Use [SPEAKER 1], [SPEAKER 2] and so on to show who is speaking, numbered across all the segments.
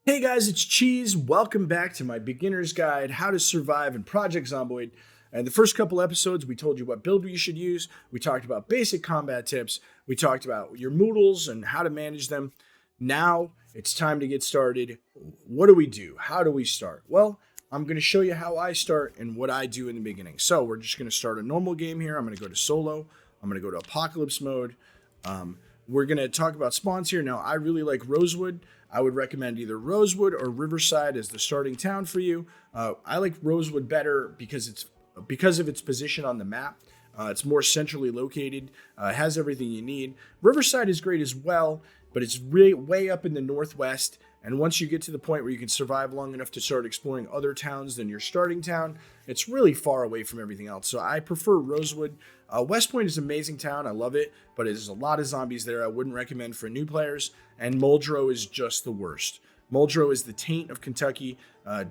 [SPEAKER 1] Hey guys, it's Cheese. Welcome back to my beginner's guide, How to Survive in Project Zomboid. And the first couple episodes, we told you what build you should use. We talked about basic combat tips. We talked about your moodles and how to manage them. Now it's time to get started. What do we do? How do we start? Well, I'm going to show you how I start and what I do in the beginning. So we're just going to start a normal game here. I'm going to go to solo. I'm going to go to apocalypse mode. We're going to talk about spawns here. Now, I really like Rosewood. I would recommend either Rosewood or Riverside as the starting town for you. I like Rosewood better because of its position on the map. It's more centrally located. It has everything you need. Riverside is great as well, but it's really way up in the northwest. And once you get to the point where you can survive long enough to start exploring other towns than your starting town, it's really far away from everything else. So I prefer Rosewood. West Point is an amazing town. I love it, but there's a lot of zombies there. I wouldn't recommend for new players. And Muldrow is just the worst. Muldrow is the taint of Kentucky.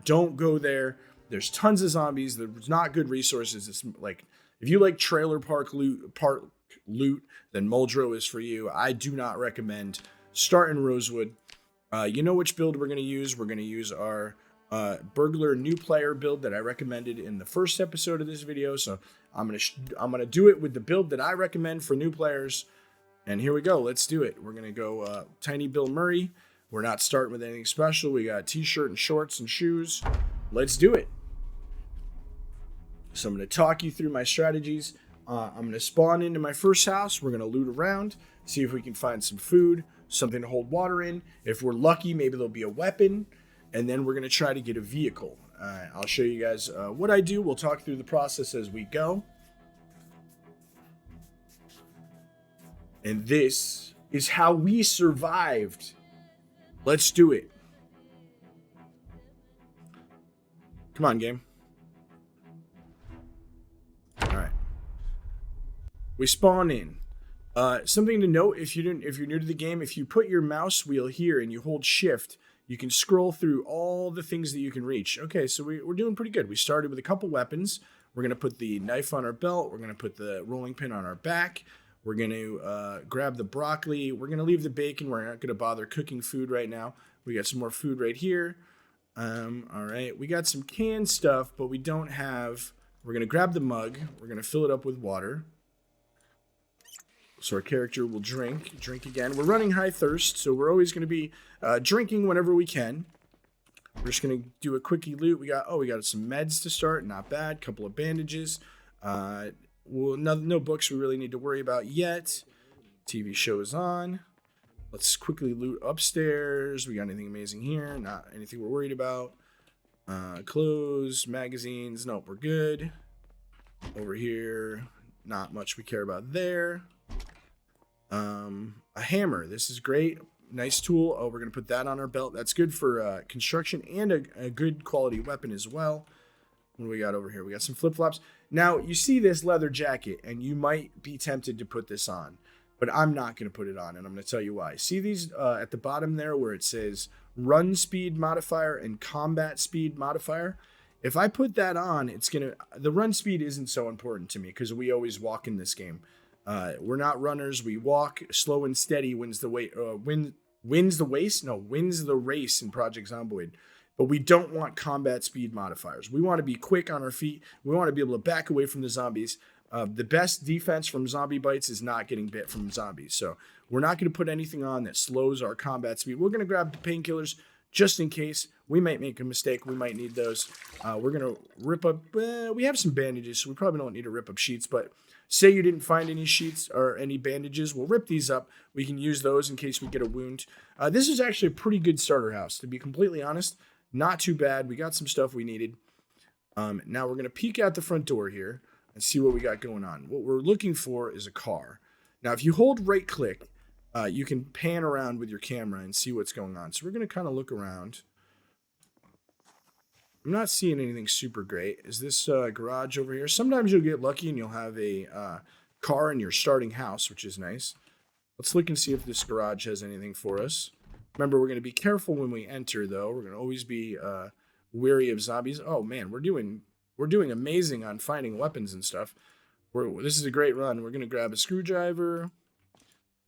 [SPEAKER 1] Don't go there. There's tons of zombies. There's not good resources. It's like if you like trailer park loot, then Muldrow is for you. I do not recommend starting Rosewood. You know which build we're going to use. We're going to use our burglar new player build that I recommended in the first episode of this video. So I'm gonna do it with the build that I recommend for new players. And here we go. Let's do it. We're gonna go Tiny Bill Murray. We're not starting with anything special. We got a t-shirt and shorts and shoes. Let's do it. So I'm gonna talk you through my strategies. I'm gonna spawn into my first house. We're gonna loot around, see if we can find some food, something to hold water in. If we're lucky, maybe there'll be a weapon. And then we're going to try to get a vehicle. I'll show you guys what I do. We'll talk through the process as we go. And this is how we survived. Let's do it. Come on, game. All right. We spawn in. Something to note, if you're new to the game, if you put your mouse wheel here and you hold shift, you can scroll through all the things that you can reach. Okay, so we're doing pretty good. We started with a couple weapons. We're going to put the knife on our belt. We're going to put the rolling pin on our back. We're going to grab the broccoli. We're going to leave the bacon. We're not going to bother cooking food right now. We got some more food right here. All right, we got some canned stuff, but we don't have... We're going to grab the mug. We're going to fill it up with water. So our character will drink again. We're running high thirst, so we're always going to be drinking whenever we can. We're just going to do a quickie loot. We got some meds to start, not bad. Couple of bandages. No books we really need to worry about yet. TV show is on. Let's quickly loot upstairs. We got anything amazing here? Not anything we're worried about. Clothes, magazines. Nope, we're good. Over here, not much we care about there. A hammer. This is great. Nice tool. Oh, we're going to put that on our belt. That's good for construction and a good quality weapon as well. What do we got over here? We got some flip-flops. Now, you see this leather jacket, and you might be tempted to put this on, but I'm not going to put it on, and I'm going to tell you why. See these at the bottom there where it says run speed modifier and combat speed modifier? If I put that on, the run speed isn't so important to me because we always walk in this game. We're not runners. We walk. Slow and steady wins the race in Project Zomboid. But we don't want combat speed modifiers. We want to be quick on our feet. We want to be able to back away from the zombies. The best defense from zombie bites is not getting bit from zombies. So we're not going to put anything on that slows our combat speed. We're going to grab the painkillers just in case. We might make a mistake. We might need those. We're going to rip up. We have some bandages, so we probably don't need to rip up sheets. But say you didn't find any sheets or any bandages, we'll rip these up. We can use those in case we get a wound. This is actually a pretty good starter house, to be completely honest. Not too bad. We got some stuff we needed. Now we're going to peek out the front door here and see what we got going on. What we're looking for is a car. Now, if you hold right click, you can pan around with your camera and see what's going on. So we're going to kind of look around. I'm not seeing anything super great. Is this garage over here? Sometimes you'll get lucky and you'll have a car in your starting house, which is nice. Let's look and see if this garage has anything for us. Remember, we're going to be careful when we enter, though. We're going to always be wary of zombies. Oh, man, we're doing amazing on finding weapons and stuff. This is a great run. We're going to grab a screwdriver.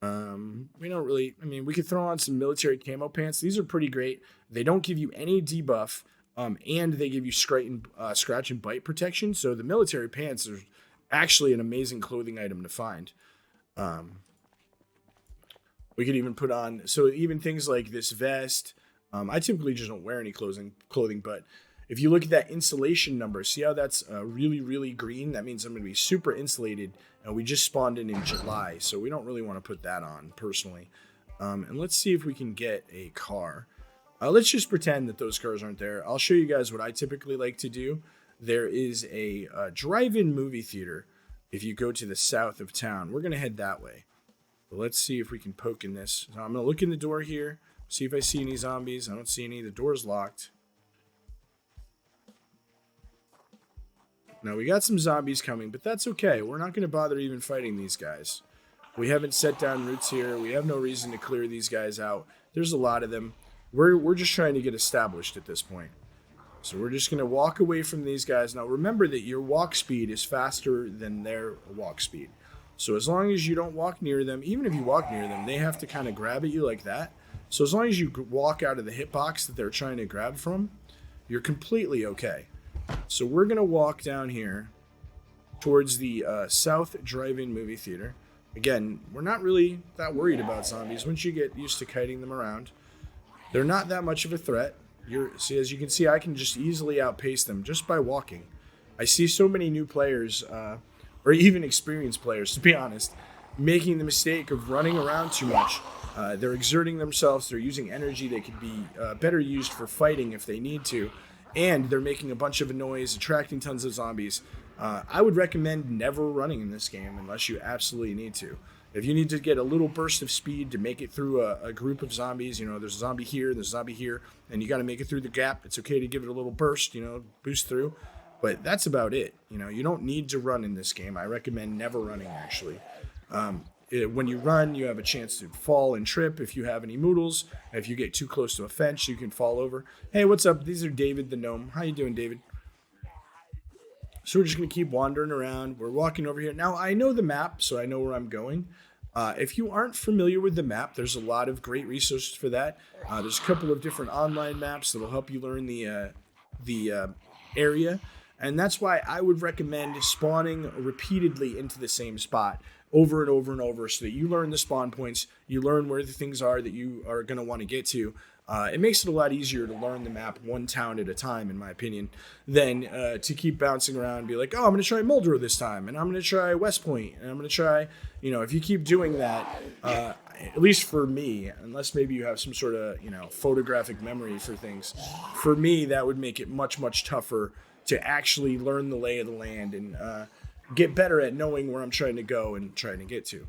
[SPEAKER 1] We don't really, I mean, we could throw on some military camo pants. These are pretty great. They don't give you any debuff, and they give you scratch and bite protection. So the military pants are actually an amazing clothing item to find. Um, we could even put on, so even things like this vest. I typically just don't wear any clothing, but if you look at that insulation number, see how that's really, really green? That means I'm going to be super insulated. And we just spawned in July, so we don't really want to put that on personally. And let's see if we can get a car. Let's just pretend that those cars aren't there. I'll show you guys what I typically like to do. There is a drive-in movie theater if you go to the south of town. We're going to head that way. But let's see if we can poke in this. So I'm going to look in the door here, see if I see any zombies. I don't see any. The door's locked. Now, we got some zombies coming, but that's okay. We're not going to bother even fighting these guys. We haven't set down roots here. We have no reason to clear these guys out. There's a lot of them. We're just trying to get established at this point. So we're just going to walk away from these guys. Now, remember that your walk speed is faster than their walk speed. So as long as you don't walk near them, even if you walk near them, they have to kind of grab at you like that. So as long as you walk out of the hitbox that they're trying to grab from, you're completely okay. So we're going to walk down here towards the South Drive-In Movie Theater. Again, we're not really that worried about zombies. Once you get used to kiting them around, they're not that much of a threat. See, as you can see, I can just easily outpace them just by walking. I see so many new players, or even experienced players, to be honest, making the mistake of running around too much. They're exerting themselves. They're using energy that could be better used for fighting if they need to. And they're making a bunch of noise, attracting tons of zombies. I would recommend never running in this game unless you absolutely need to. If you need to get a little burst of speed to make it through a group of zombies, you know, there's a zombie here, there's a zombie here, and you got to make it through the gap. It's okay to give it a little burst, you know, boost through. But that's about it. You know, you don't need to run in this game. I recommend never running, actually. When you run, you have a chance to fall and trip if you have any moodles. If you get too close to a fence, you can fall over. Hey, what's up? These are David the gnome. How you doing, David? So we're just going to keep wandering around. We're walking over here. Now, I know the map, so I know where I'm going. If you aren't familiar with the map, there's a lot of great resources for that. There's a couple of different online maps that will help you learn the area. And that's why I would recommend spawning repeatedly into the same spot over and over and over so that you learn the spawn points, you learn where the things are that you are going to want to get to. It makes it a lot easier to learn the map one town at a time, in my opinion, than to keep bouncing around and be like, oh, I'm going to try Muldrow this time, and I'm going to try West Point, and I'm going to try, you know, if you keep doing that, at least for me, unless maybe you have some sort of, you know, photographic memory for things, for me, that would make it much, much tougher to actually learn the lay of the land and get better at knowing where I'm trying to go and trying to get to.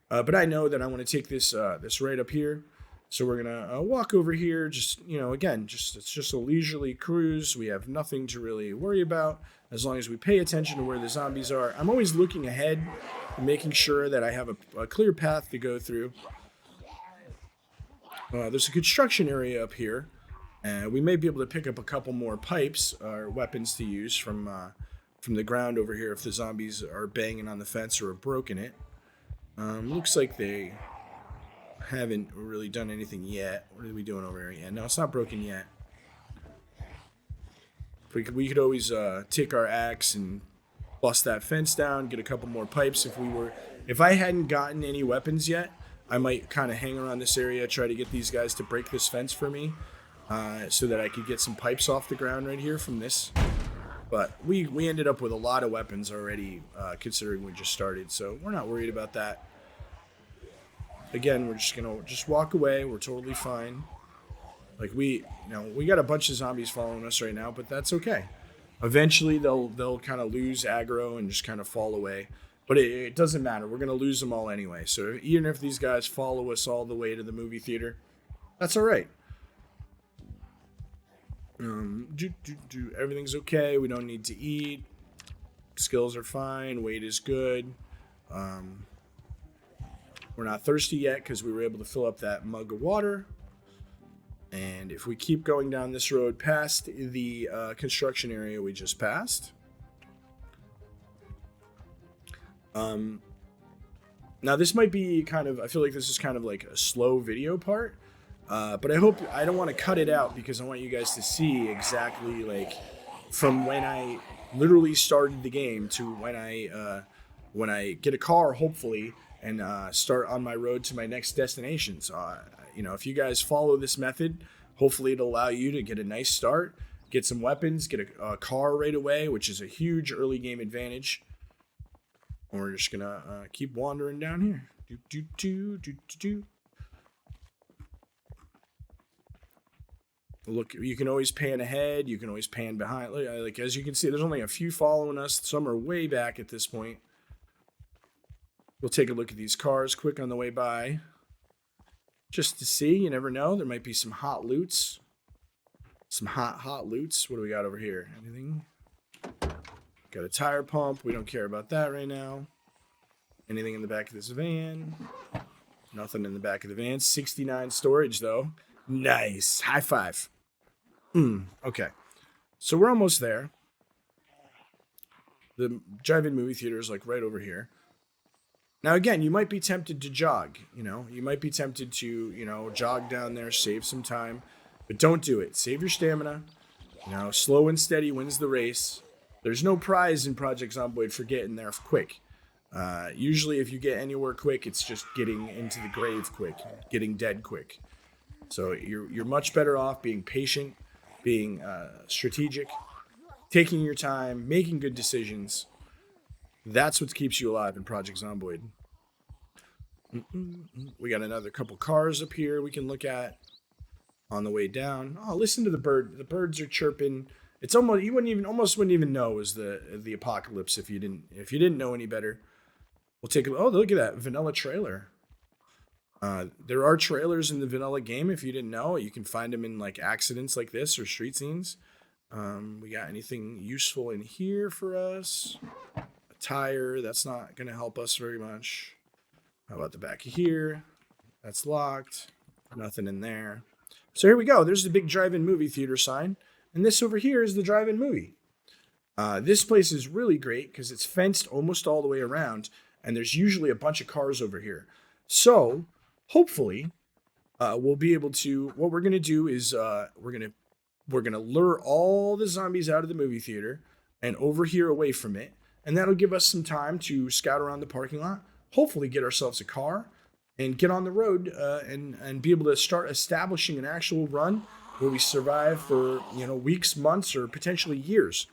[SPEAKER 1] But I know that I want to take this right up here. So we're going to walk over here. Just, you know, again, it's just a leisurely cruise. We have nothing to really worry about as long as we pay attention to where the zombies are. I'm always looking ahead and making sure that I have a clear path to go through. There's a construction area up here. And we may be able to pick up a couple more pipes or weapons to use from the ground over here if the zombies are banging on the fence or have broken it. Looks like they haven't really done anything yet. What are we doing over here? Yeah, no, it's not broken yet. We could always take our axe and bust that fence down, get a couple more pipes. If I hadn't gotten any weapons yet, I might kind of hang around this area, try to get these guys to break this fence for me. So that I could get some pipes off the ground right here from this. But we ended up with a lot of weapons already, considering we just started, so we're not worried about that. Again, we're just gonna walk away. We're totally fine. Like we got a bunch of zombies following us right now, but that's okay. Eventually, they'll kind of lose aggro and just kind of fall away. But it doesn't matter. We're gonna lose them all anyway. So even if these guys follow us all the way to the movie theater, that's all right. Everything's okay. We don't need to eat. Skills are fine. Weight is good. We're not thirsty yet because we were able to fill up that mug of water. And if we keep going down this road past the construction area we just passed, Now this might be kind of, I feel like this is kind of like a slow video part, but I don't want to cut it out because I want you guys to see exactly like from when I literally started the game to when I get a car, hopefully, and start on my road to my next destination. So, if you guys follow this method, hopefully it'll allow you to get a nice start, get some weapons, get a car right away, which is a huge early game advantage. And we're just gonna keep wandering down here. Look, you can always pan ahead. You can always pan behind. Like as you can see, there's only a few following us. Some are way back at this point. We'll take a look at these cars quick on the way by. Just to see, you never know. There might be some hot loots. Some hot loots. What do we got over here? Anything? Got a tire pump. We don't care about that right now. Anything in the back of this van? Nothing in the back of the van. 69 storage, though. Nice. High five. Okay. So we're almost there. The drive-in movie theater is like right over here. Now, again, you might be tempted to jog. You might be tempted to, jog down there, save some time. But don't do it. Save your stamina. Slow and steady wins the race. There's no prize in Project Zomboid for getting there quick. Usually, if you get anywhere quick, it's just getting into the grave quick, getting dead quick. So you're much better off being patient, being strategic, taking your time, making good decisions. That's what keeps you alive in Project Zomboid. We got another couple cars up here we can look at on the way down. Oh, listen to the bird. The birds are chirping. It's almost you wouldn't even know it was the apocalypse if you didn't know any better. We'll take a look at that vanilla trailer. There are trailers in the vanilla game if you didn't know. You can find them in like accidents like this or street scenes. We got anything useful in here for us? A tire, that's not going to help us very much. How about the back of here? That's locked. Nothing in there. So here we go. There's the big drive-in movie theater sign. And this over here is the drive-in movie. This place is really great because it's fenced almost all the way around. And there's usually a bunch of cars over here. So hopefully we'll be able to, what we're going to do is we're going to lure all the zombies out of the movie theater and over here away from it. And that'll give us some time to scout around the parking lot, hopefully get ourselves a car and get on the road and be able to start establishing an actual run where we survive for, weeks, months, or potentially years.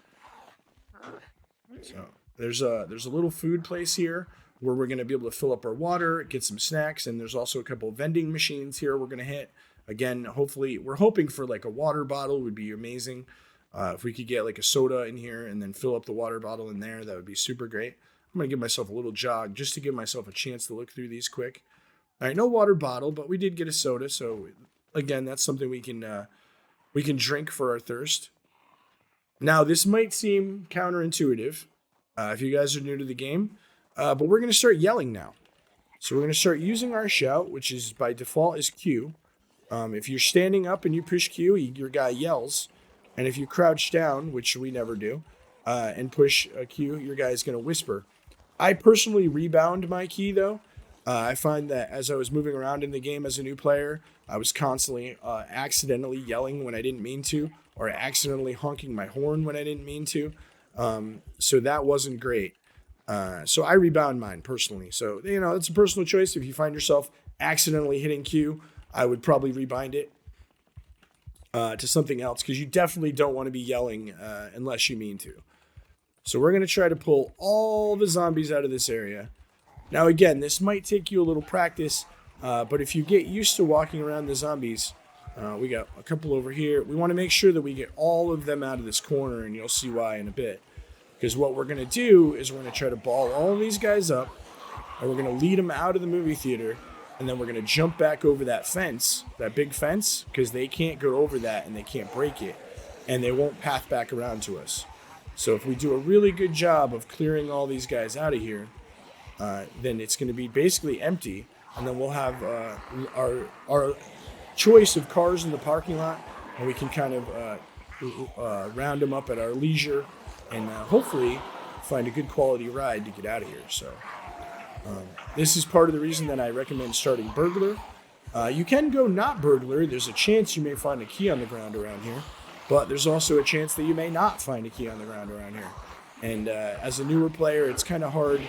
[SPEAKER 1] So there's a little food place here where we're going to be able to fill up our water, get some snacks, and there's also a couple of vending machines here we're going to hit. Again, hopefully, we're hoping for like a water bottle would be amazing. If we could get like a soda in here and then fill up the water bottle in there, that would be super great. I'm going to give myself a little jog just to give myself a chance to look through these quick. All right, no water bottle, but we did get a soda. So again, that's something we can drink for our thirst. Now, this might seem counterintuitive if you guys are new to the game, but we're going to start yelling now. So we're going to start using our shout, which is by default is Q. If you're standing up and you push Q, your guy yells. And if you crouch down, which we never do, and push a Q, your guy is going to whisper. I personally rebound my key, though. I find that as I was moving around in the game as a new player, I was constantly accidentally yelling when I didn't mean to, or accidentally honking my horn when I didn't mean to. So that wasn't great. So I rebound mine personally. So, it's a personal choice. If you find yourself accidentally hitting Q, I would probably rebind it to something else because you definitely don't want to be yelling unless you mean to. So we're going to try to pull all the zombies out of this area. Now, again, this might take you a little practice, but if you get used to walking around the zombies, we got a couple over here. We want to make sure that we get all of them out of this corner, and you'll see why in a bit. Because what we're going to do is we're going to try to ball all of these guys up, and we're going to lead them out of the movie theater, and then we're going to jump back over that fence, that big fence, because they can't go over that and they can't break it, and they won't path back around to us. So if we do a really good job of clearing all these guys out of here, then it's going to be basically empty, and then we'll have our choice of cars in the parking lot, and we can kind of round them up at our leisure and hopefully find a good quality ride to get out of here. So This is part of the reason that I recommend starting burglar. You can go not burglar. There's a chance you may find a key on the ground around here, but there's also a chance that you may not find a key on the ground around here. And as a newer player, it's kind of hard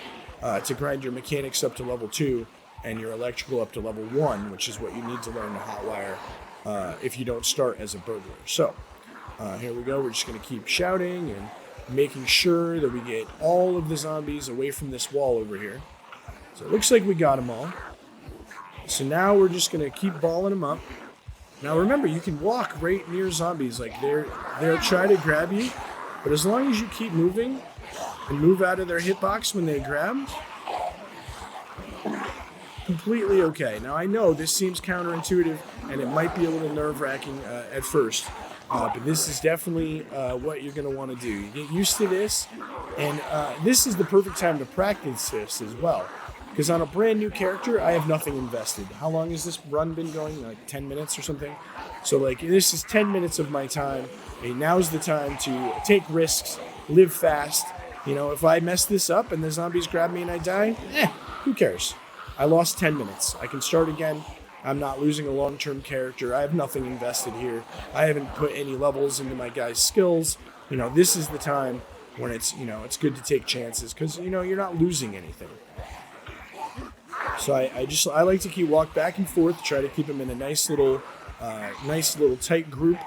[SPEAKER 1] to grind your mechanics up to level 2 and your electrical up to level 1, which is what you need to learn to hotwire if you don't start as a burglar. So here we go. We're just going to keep shouting and making sure that we get all of the zombies away from this wall over here. So it looks like we got them all. So now we're just going to keep balling them up. Now remember, you can walk right near zombies. Like they'll try to grab you, but as long as you keep moving and move out of their hitbox when they grab, completely okay. Now I know this seems counterintuitive and it might be a little nerve-wracking at first, but this is definitely what you're going to want to do. You get used to this, and this is the perfect time to practice this as well. Because on a brand new character, I have nothing invested. How long has this run been going? Like 10 minutes or something? So like this is 10 minutes of my time. Okay, now's the time to take risks, live fast. You know, if I mess this up and the zombies grab me and I die, who cares? I lost 10 minutes. I can start again. I'm not losing a long-term character. I have nothing invested here. I haven't put any levels into my guy's skills. You know, this is the time when it's, you know, it's good to take chances because, you know, you're not losing anything. So I like to walk back and forth, try to keep them in a nice little tight group.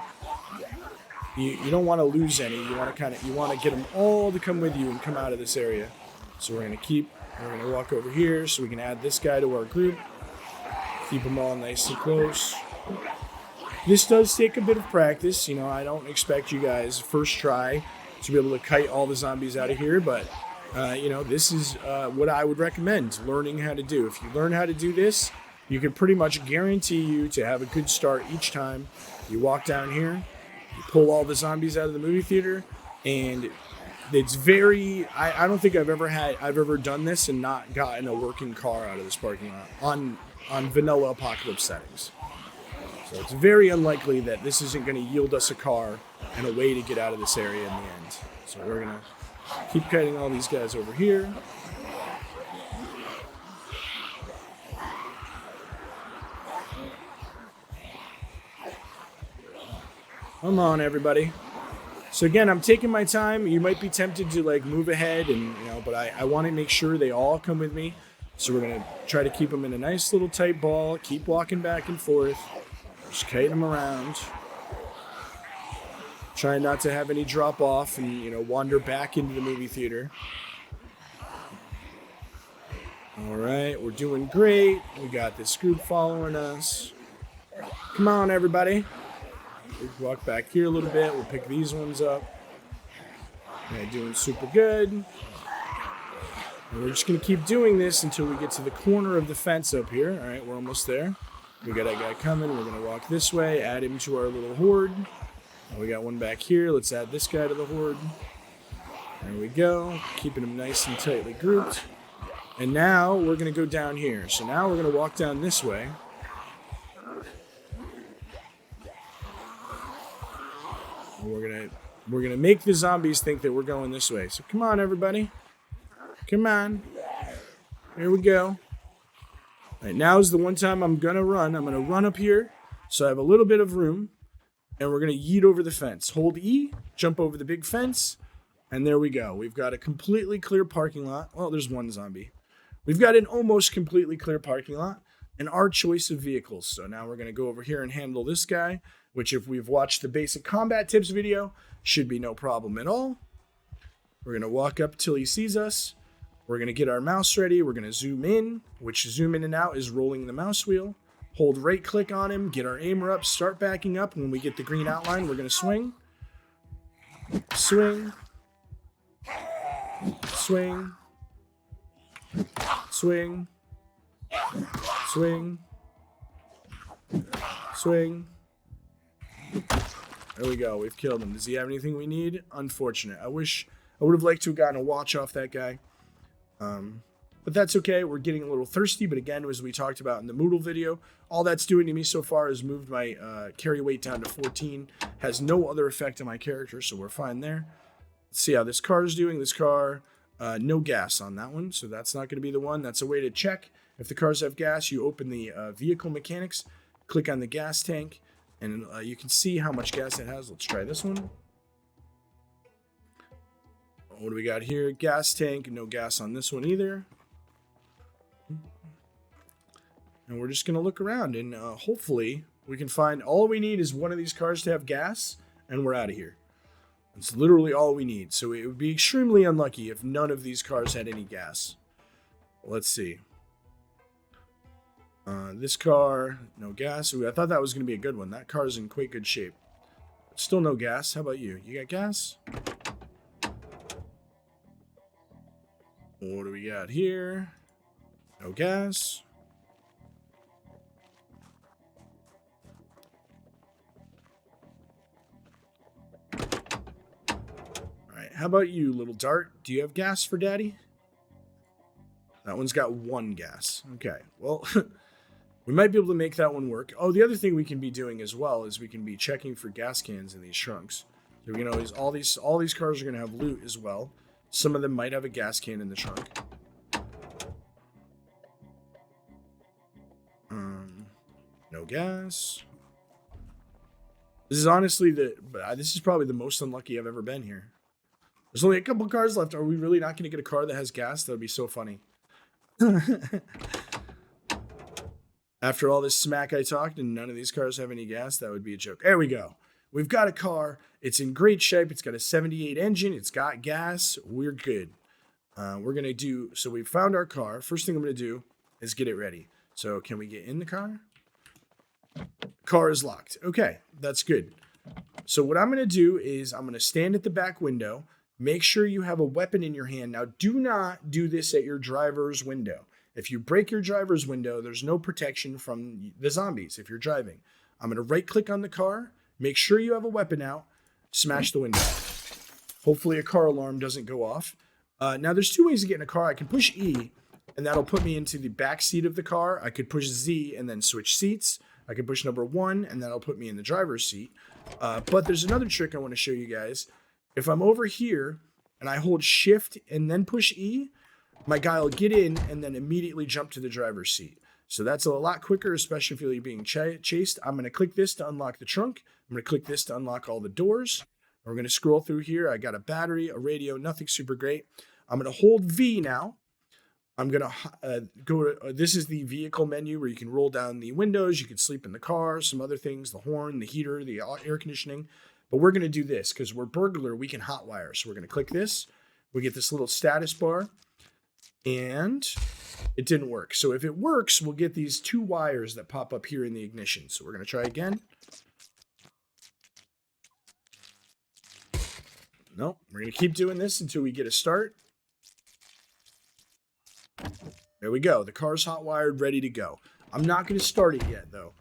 [SPEAKER 1] You don't want to lose any. You want to get them all to come with you and come out of this area. So we're gonna walk over here so we can add this guy to our group. Keep them all nice and close. This does take a bit of practice. You know, I don't expect you guys first try to be able to kite all the zombies out of here, but you know, this is what I would recommend learning how to do. If you learn how to do this, you can pretty much guarantee you to have a good start each time. You walk down here, you pull all the zombies out of the movie theater, and it's very, I don't think I've ever done this and not gotten a working car out of this parking lot on vanilla apocalypse settings. So it's very unlikely that this isn't going to yield us a car and a way to get out of this area in the end. So we're going to keep kiting all these guys over here. Come on, everybody. So again, I'm taking my time. You might be tempted to like move ahead, and you know, but I want to make sure they all come with me. So we're gonna try to keep them in a nice little tight ball. Keep walking back and forth. Just kiting them around. Trying not to have any drop off and, you know, wander back into the movie theater. All right, we're doing great. We got this group following us. Come on, everybody. We'll walk back here a little bit. We'll pick these ones up. Okay, doing super good. And we're just going to keep doing this until we get to the corner of the fence up here. All right, we're almost there. We got a guy coming. We're going to walk this way, add him to our little horde. We got one back here. Let's add this guy to the horde. There we go. Keeping them nice and tightly grouped. And now we're going to go down here. So now we're going to walk down this way. And we're gonna make the zombies think that we're going this way. So come on, everybody. Come on. Here we go. All right, now is the one time I'm going to run. I'm going to run up here so I have a little bit of room. And we're going to yeet over the fence. Hold E, jump over the big fence, and there we go. We've got a completely clear parking lot. Well, there's one zombie. We've got an almost completely clear parking lot and our choice of vehicles. So now we're going to go over here and handle this guy, which if we've watched the basic combat tips video, should be no problem at all. We're going to walk up till he sees us. We're going to get our mouse ready. We're going to zoom in, which zoom in and out is rolling the mouse wheel. Hold right click on him, get our aimer up, start backing up. When we get the green outline, we're going to swing. Swing. Swing. Swing. Swing. Swing. There we go. We've killed him. Does he have anything we need? Unfortunate. I would have liked to have gotten a watch off that guy. But that's okay. We're getting a little thirsty. But again, as we talked about in the Moodle video, all that's doing to me so far is moved my carry weight down to 14. Has no other effect on my character, so we're fine there. Let's see how this car is doing. This car No gas on that one, so that's not going to be the one. That's a way to check if the cars have gas. You open the vehicle mechanics, click on the gas tank, and you can see how much gas it has. Let's try this one. What do we got here? Gas tank, no gas on this one either. And we're just going to look around, and hopefully we can find, all we need is one of these cars to have gas, and we're out of here. It's literally all we need. So it would be extremely unlucky if none of these cars had any gas. Let's see. This car, no gas. Ooh, I thought that was going to be a good one. That car's in quite good shape. Still no gas. How about you? You got gas? What do we got here? No gas. How about you, little dart? Do you have gas for daddy? That one's got one gas. Okay, well, we might be able to make that one work. Oh, the other thing we can be doing as well is we can be checking for gas cans in these trunks. So we can always, all these cars are going to have loot as well. Some of them might have a gas can in the trunk. No gas. This is honestly this is probably the most unlucky I've ever been here. There's only a couple cars left. Are we really not going to get a car that has gas? That would be so funny. After all this smack I talked and none of these cars have any gas, that would be a joke. There we go. We've got a car. It's in great shape. It's got a 78 engine. It's got gas. We're good. We're going to do, so we found our car. First thing I'm going to do is get it ready. So can we get in the car? Car is locked. Okay, that's good. So what I'm going to do is I'm going to stand at the back window. Make sure you have a weapon in your hand. Now, do not do this at your driver's window. If you break your driver's window, there's no protection from the zombies if you're driving. I'm going to right-click on the car. Make sure you have a weapon out. Smash the window. Hopefully a car alarm doesn't go off. Now, there's two ways to get in a car. I can push E, and that'll put me into the back seat of the car. I could push Z and then switch seats. I can push number 1, and that'll put me in the driver's seat. But there's another trick I want to show you guys. If I'm over here and I hold shift and then push E, my guy will get in and then immediately jump to the driver's seat. So that's a lot quicker, especially if you're being chased. I'm going to click this to unlock the trunk. I'm going to click this to unlock all the doors. We're going to scroll through here. I got a battery, a radio, nothing super great. I'm going to hold V now. I'm going to go to, this is the vehicle menu where you can roll down the windows. You can sleep in the car, some other things, the horn, the heater, the air conditioning. But we're going to do this because we're burglar. We can hotwire. So we're going to click this. We get this little status bar. And it didn't work. So if it works, we'll get these 2 wires that pop up here in the ignition. So we're going to try again. Nope. We're going to keep doing this until we get a start. There we go. The car's hotwired, ready to go. I'm not going to start it yet, though.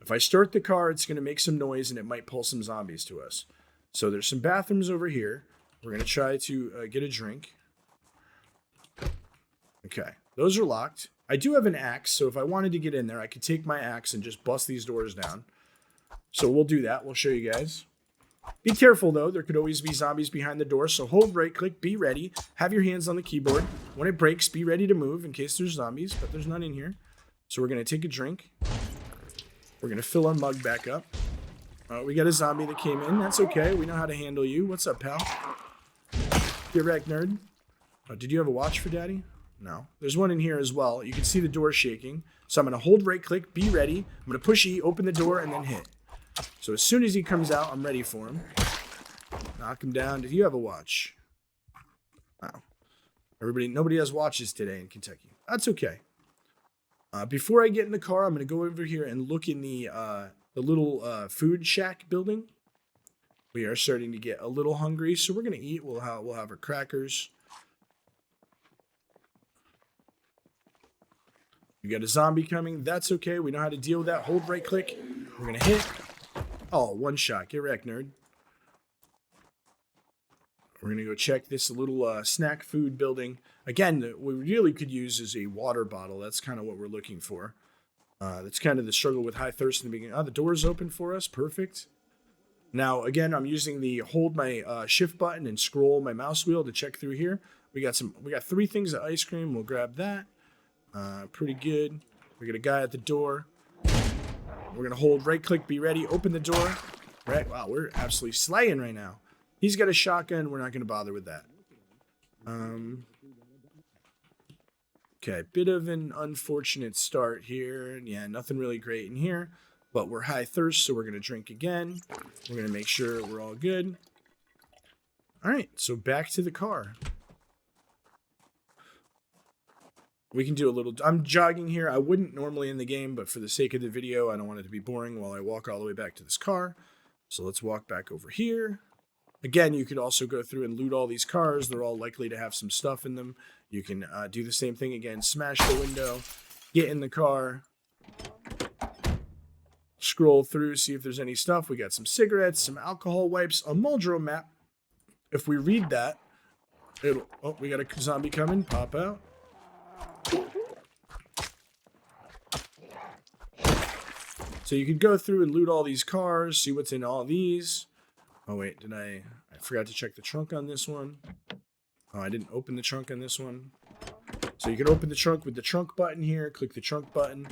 [SPEAKER 1] If I start the car, it's going to make some noise and it might pull some zombies to us. So there's some bathrooms over here. We're going to try to get a drink. Okay, those are locked. I do have an axe, so if I wanted to get in there, I could take my axe and just bust these doors down. So we'll do that. We'll show you guys. Be careful, though. There could always be zombies behind the door, so hold right-click, be ready. Have your hands on the keyboard. When it breaks, be ready to move in case there's zombies, but there's none in here. So we're going to take a drink. We're going to fill our mug back up. We got a zombie that came in. That's okay. We know how to handle you. What's up, pal? Get wrecked, nerd. Did you have a watch for daddy? No. There's one in here as well. You can see the door shaking. So I'm going to hold right-click, be ready. I'm going to push E, open the door, and then hit. So as soon as he comes out, I'm ready for him. Knock him down. Did you have a watch? Wow. Nobody has watches today in Kentucky. That's okay. Before I get in the car, I'm going to go over here and look in the little food shack building. We are starting to get a little hungry, so we're going to eat. We'll have our crackers. We got a zombie coming. That's okay. We know how to deal with that. Hold right click. We're going to hit. Oh, one shot. Get wrecked, nerd. We're going to go check this little snack food building. Again, what we really could use is a water bottle. That's kind of what we're looking for. That's kind of the struggle with high thirst in the beginning. Oh, the door's open for us. Perfect. Now, again, I'm using the hold my shift button and scroll my mouse wheel to check through here. We got 3 things of ice cream. We'll grab that. Pretty good. We got a guy at the door. We're going to hold right click, be ready, open the door. Right. Wow, we're absolutely slaying right now. He's got a shotgun. We're not going to bother with that. Okay, bit of an unfortunate start here. Yeah, nothing really great in here. But we're high thirst, so we're going to drink again. We're going to make sure we're all good. All right, so back to the car. We can do a little... I'm jogging here. I wouldn't normally in the game, but for the sake of the video, I don't want it to be boring while I walk all the way back to this car. So let's walk back over here. Again, you could also go through and loot all these cars. They're all likely to have some stuff in them. You can do the same thing again. Smash the window. Get in the car. Scroll through, see if there's any stuff. We got some cigarettes, some alcohol wipes, a Muldrow map. If we read that, it'll... Oh, we got a zombie coming. Pop out. So you can go through and loot all these cars, see what's in all these. Oh wait, I forgot to check the trunk on this one. Oh, I didn't open the trunk on this one. So you can open the trunk with the trunk button here. Click the trunk button.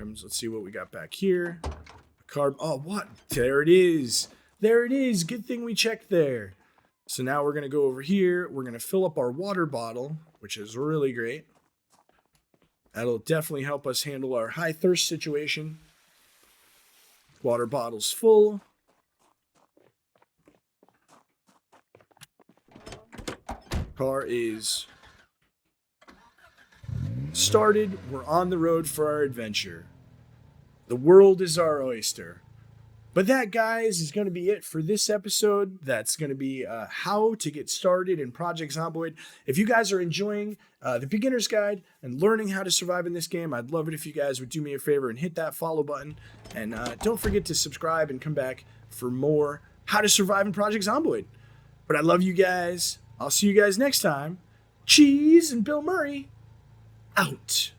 [SPEAKER 1] Let's see what we got back here. A card. Oh, what? There it is. There it is. Good thing we checked there. So now we're going to go over here. We're going to fill up our water bottle, which is really great. That'll definitely help us handle our high thirst situation. Water bottle's full. Car is started. We're on the road for our adventure. The world is our oyster. But that, guys, is going to be it for this episode. That's going to be how to get started in Project Zomboid. If you guys are enjoying the beginner's guide and learning how to survive in this game, I'd love it if you guys would do me a favor and hit that follow button. And don't forget to subscribe and come back for more how to survive in Project Zomboid. But I love you guys. I'll see you guys next time. Cheese and Bill Murray out.